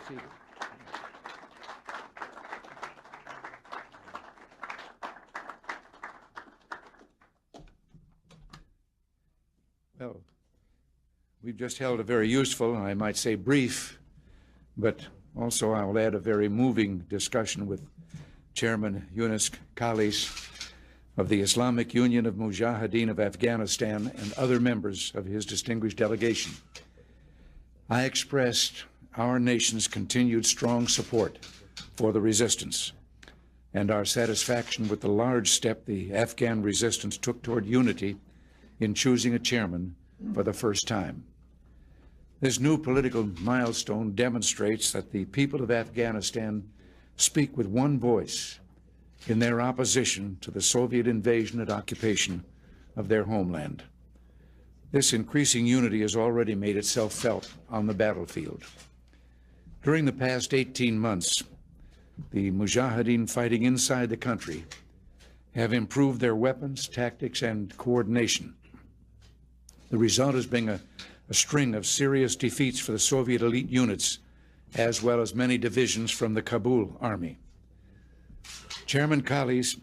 seated. Well, we've just held a very useful, I might say brief, but also I will add a very moving discussion with Chairman Yunus Khalis of the Islamic Union of Mujahideen of Afghanistan and other members of his distinguished delegation. I expressed our nation's continued strong support for the resistance and our satisfaction with the large step the Afghan resistance took toward unity in choosing a chairman for the first time. This new political milestone demonstrates that the people of Afghanistan speak with one voice in their opposition to the Soviet invasion and occupation of their homeland. This increasing unity has already made itself felt on the battlefield. During the past 18 months, the Mujahideen fighting inside the country have improved their weapons, tactics, and coordination. The result has been a string of serious defeats for the Soviet elite units, as well as many divisions from the Kabul army. Chairman Khalis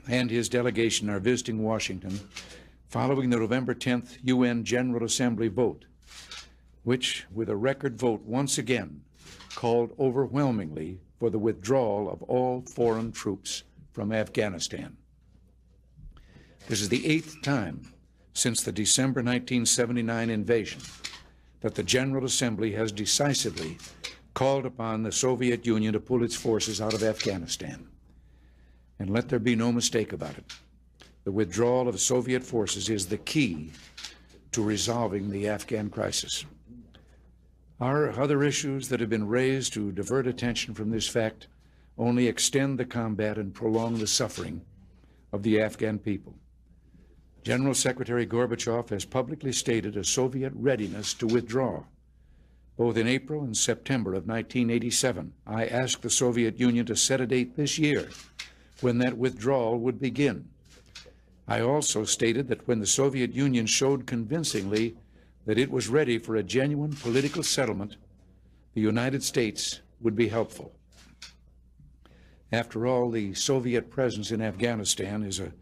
and his delegation are visiting Washington following the November 10th UN General Assembly vote, which, with a record vote once again, called overwhelmingly for the withdrawal of all foreign troops from Afghanistan. This is the 8th time since the December 1979 invasion that the General Assembly has decisively called upon the Soviet Union to pull its forces out of Afghanistan. And let there be no mistake about it. The withdrawal of Soviet forces is the key to resolving the Afghan crisis. Our other issues that have been raised to divert attention from this fact only extend the combat and prolong the suffering of the Afghan people. General Secretary Gorbachev has publicly stated a Soviet readiness to withdraw. Both in April and September of 1987, I asked the Soviet Union to set a date this year when that withdrawal would begin. I also stated that when the Soviet Union showed convincingly that it was ready for a genuine political settlement, the United States would be helpful. After all, the Soviet presence in Afghanistan is a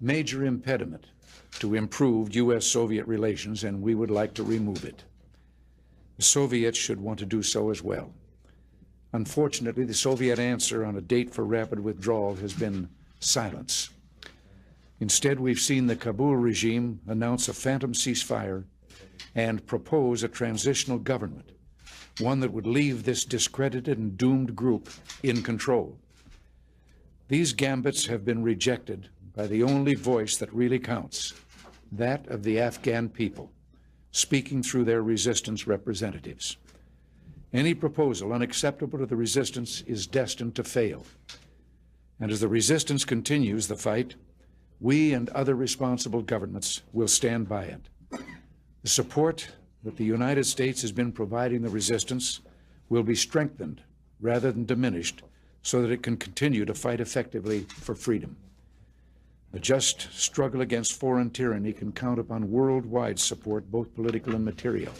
major impediment to improved U.S.-Soviet relations, and we would like to remove it. The Soviets should want to do so as well. Unfortunately, the Soviet answer on a date for rapid withdrawal has been silence. Instead, we've seen the Kabul regime announce a phantom ceasefire and propose a transitional government, one that would leave this discredited and doomed group in control. These gambits have been rejected by the only voice that really counts, that of the Afghan people, speaking through their resistance representatives. Any proposal unacceptable to the resistance is destined to fail. And as the resistance continues the fight, we and other responsible governments will stand by it. The support that the United States has been providing the resistance will be strengthened rather than diminished so that it can continue to fight effectively for freedom. The just struggle against foreign tyranny can count upon worldwide support, both political and material.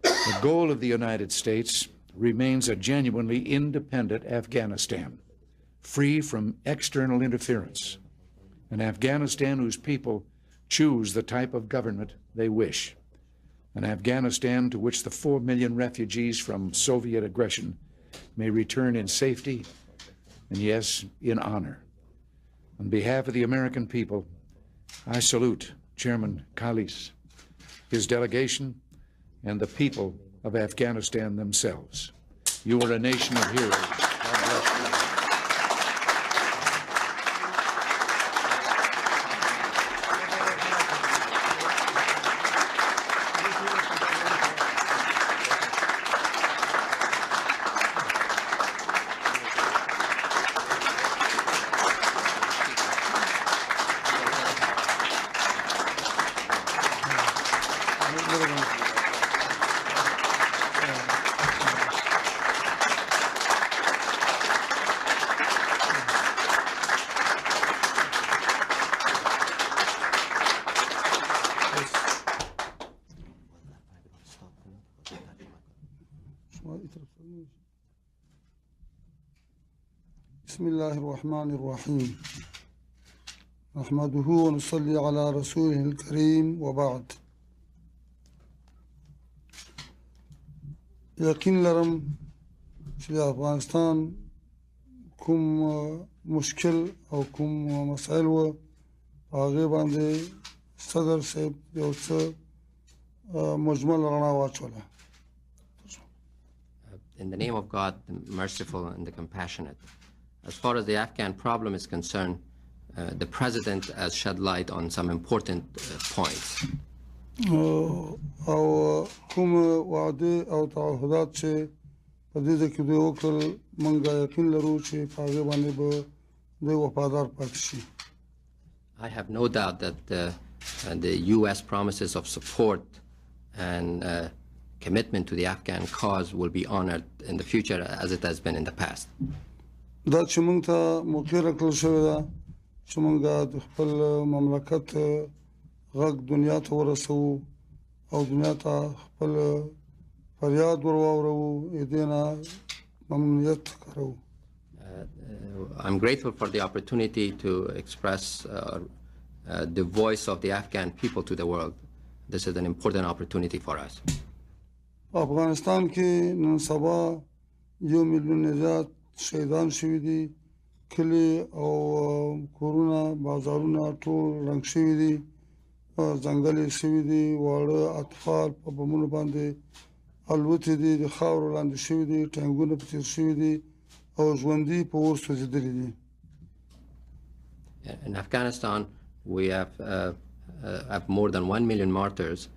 The goal of the United States remains a genuinely independent Afghanistan, free from external interference, an Afghanistan whose people choose the type of government they wish, an Afghanistan to which the 4 million refugees from Soviet aggression may return in safety and, yes, in honor. On behalf of the American people, I salute Chairman Khalis, his delegation, and the people of Afghanistan themselves. You are a nation of heroes. God bless you. بسم الله الرحمن الرحيم نحمده ونصلي على رسوله الكريم وبعد يقين لرم في أفغانستان كم مشكل أو كم مسائل هغه باندې صدر صاحب یو څه مجمل رڼا واچوله. In the name of God, the merciful and the compassionate. As far as the Afghan problem is concerned, the President has shed light on some important points. او کوم وعده او تعهدات چې په دې کې دوی وکړل موږ یقین لرو چې په هغه باندې به دوی وفادار پاتې شي. I have no doubt that the U.S. promises of support and commitment to the Afghan cause will be honored in the future as it has been in the past. دا چې موږ ته موقع راکړل شوې ده چې موږ د خپل مملکت غږ دنیا ته ورسوو او دنیا ته خپل فریاد ورواورو دې نه ممنونیت ښکاروو. I'm grateful for the opportunity to express the voice of the Afghan people to the world. This is an important opportunity for us. افغانستان کې نن سبا 1 میلیون زیات شهیدان شوي دي، کلي او کورونه بازارونه ټول رنګ شوي دي، ځنګل یې شوي دي، واړه اطفال په بمونو باندې الوتې دي، د خاورو لاندې شوي دي، ټانکونه په تېر شوي دي او ژوندي په اور سوځېدلي دي. In Afghanistan, we have more than 1 million martyrs,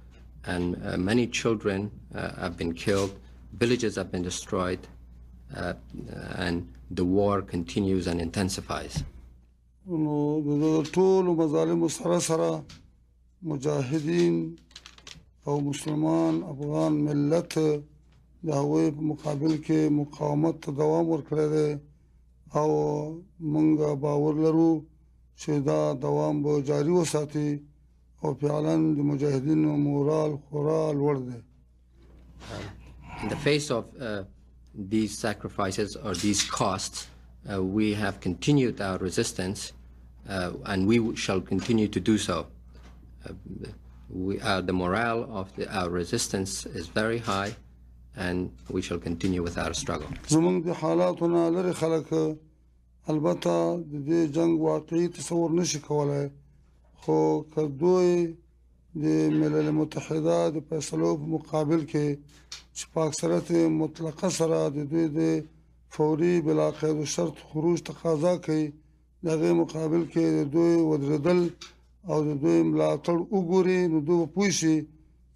and many children have been killed, villages have been destroyed, and the war continues and intensifies. نو د ټولو مظالمو سره سره مجاهدین او مسلمان افغان ملت د هغوی په مقابل کې مقاومت ته دوام ورکړی دی او موږ باور لرو چې دا دوام به جاري وساتي او فعلا د مجاهدینو مورال خورا لوړ دی. In the face of these sacrifices or these costs, we have continued our resistance and we shall continue to do so. The morale of our resistance is very high and we shall continue with our struggle. زمونږ د حالاتونه لري خلک البته د دې جنگ واقعي تصور نشي کولای، خو که دوی د ملل متحده د فیصلو په مقابل کې چې په اکثریت مطلقه سره د دوی د فوري بلا قید و شرط خروج تقاضا کوي، د هغې مقابل کې د دوی ودرېدل او د دوی ملاتړ وګوري، نو دوی به پوه شي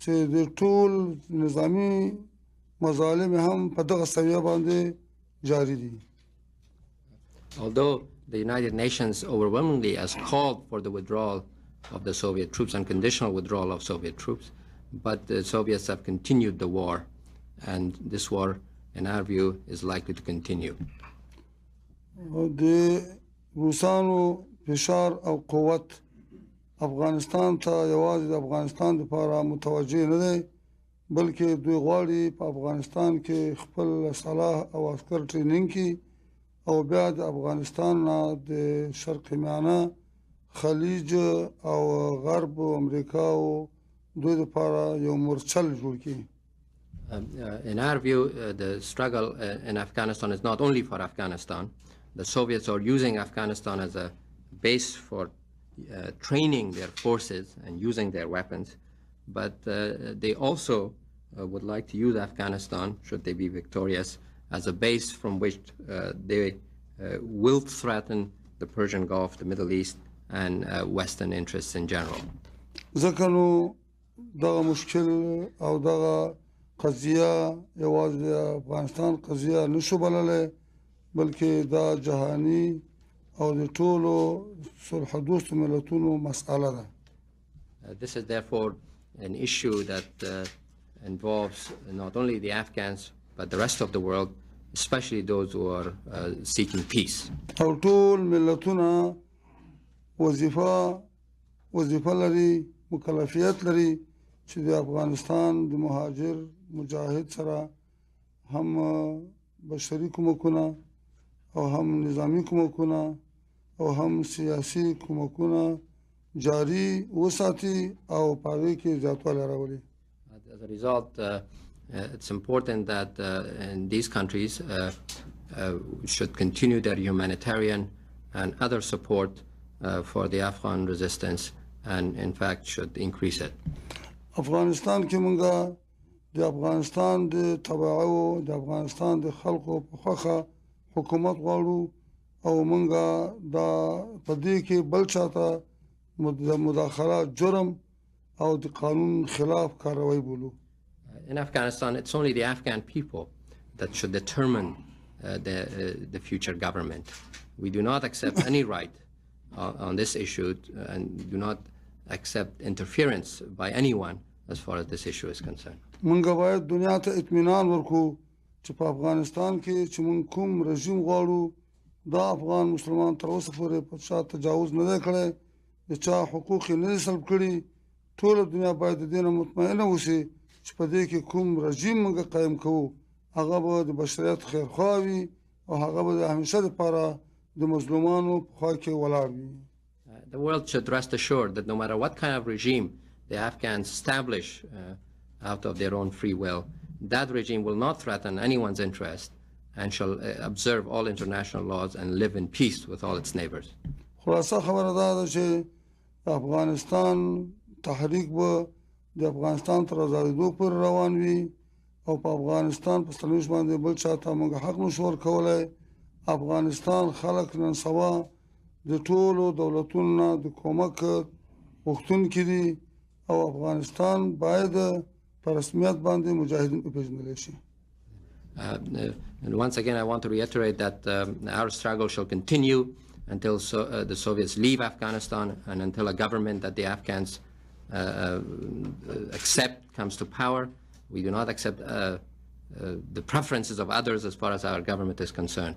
چې د ټول نظامي مظالم هم په دغه سویه باندې جاری دي. Although the United Nations overwhelmingly has called for the withdrawal of the Soviet troops, unconditional withdrawal of Soviet troops, but the Soviets have continued the war, and this war, in our view, is likely to continue. د روسانو فشار او قوت افغانستان ته یوازې د افغانستان لپاره متوجه نه دی، بلکې دوی غواړي په افغانستان کې خپل سلاح او عسکر ټریننګ کړي او بیا د افغانستان نه د شرق میانه خلیج او غرب امریکا او دوی لپاره یو مورچل جوړ کړي. In our view, the struggle in Afghanistan is not only for Afghanistan. The Soviets are using Afghanistan as a base for training their forces and using their weapons, but they also would like to use Afghanistan, should they be victorious, as a base from which they will threaten the Persian Gulf, the Middle East, and Western interests in general. ځکه نو دغه مشکل او دغه قضیه یوازې د افغانستان قضیه نشو بللی، بلکې دا جهاني او د ټولو صلح دوستو ملتونو مسأله ده. This is therefore an issue that involves not only the Afghans but the rest of the world, especially those who are seeking peace. او ټول ملتونه وظیفه لري، مکلفیت لري چې د افغانستان د مهاجر مجاهد سره هم بشري کومکونه او هم نظامی کومکونه او هم سیاسي کومکونه جاری وساتي او پاره کې زیاتوالی راولي. As a result, it's important that in these countries should continue their humanitarian and other support for the Afghan resistance, and in fact should increase it. افغانستان کې مونږه د افغانستان د تبعو د افغانستان د خلکو په خوښه حکومت غواړو او مونږه دا په دې کې بل چاته مداخله جرم او د قانون خلاف کاروایی بولو. In Afghanistan, it's only the Afghan people that should determine the future government. We do not accept any right on this issue and do not accept interference by anyone as far as this issue is concerned. مونږ باید دنیا ته اطمینان ورکو چې په افغانستان کې چې مونږ کوم رژیم غواړو دا افغان مسلمان تر اوسه پورې په چا تجاوز نه دی کړی د چا حقوق یې نه دي سلب کړي. ټوله دنیا باید د دې نه مطمئنه اوسي چې په دې کې کوم رژیم مونږ قایم کوو هغه به د بشریت خیرخوا وي او هغه به د همیشه دپاره د مظلومانو په خوا کې ولاړ وي. The world should rest assured that no matter what kind of regime the Afghans establish out of their own free will, that regime will not threaten anyone's interest and shall observe all international laws and live in peace with all its neighbors. خلاصه خبره دا ده چې افغانستان تحریک به د افغانستان تر آزادېدو پورې روان وي او په افغانستان په سرنوشت باندې بل چاته موږ حق نشو ورکولی. افغانستان خلک نن سبا د ټولو دولتونو نه د کومک غوښتونکي دي او افغانستان باید په رسمیت باندې مجاهدین وپېژندلی شي. And once again, I want to reiterate that our struggle shall continue until the Soviets leave Afghanistan and until a government that the Afghans accept comes to power. We do not accept the preferences of others as far as our government is concerned.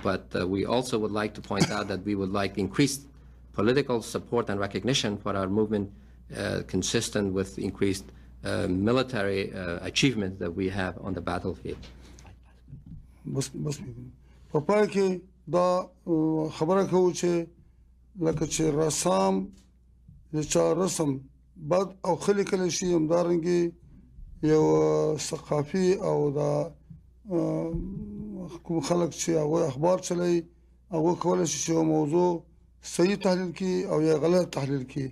But we also would like to point out that we would like increased political support and recognition for our movement consistent with increased military achievements that we have on the battlefield. په پای کې دا خبره کوو چې لکه چې رسام د چا رسم بد او ښه لیکلی شي همدارنګې یو ثقافي او دا کوم خلک چې هغوی اخبار چلوي هغوی کولی شي چې یو موضوع صحیح تحلیل کړي او یا غلط تحلیل کړي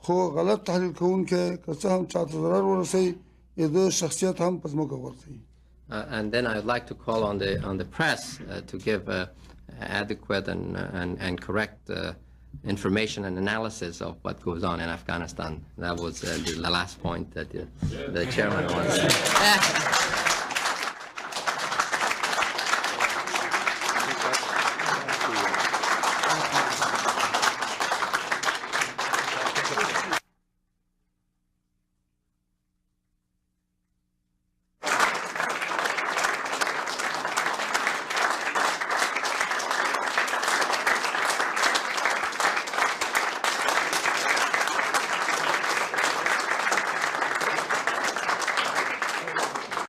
خو غلط تحلیل کوونکی که څه هم چاته ضرر ورسوي د شخصیت هم په ځمکه غورځوي. And then I would like to call on the press to give adequate and correct information and analysis of what goes on in Afghanistan. That was the last point that the chairman wanted to say.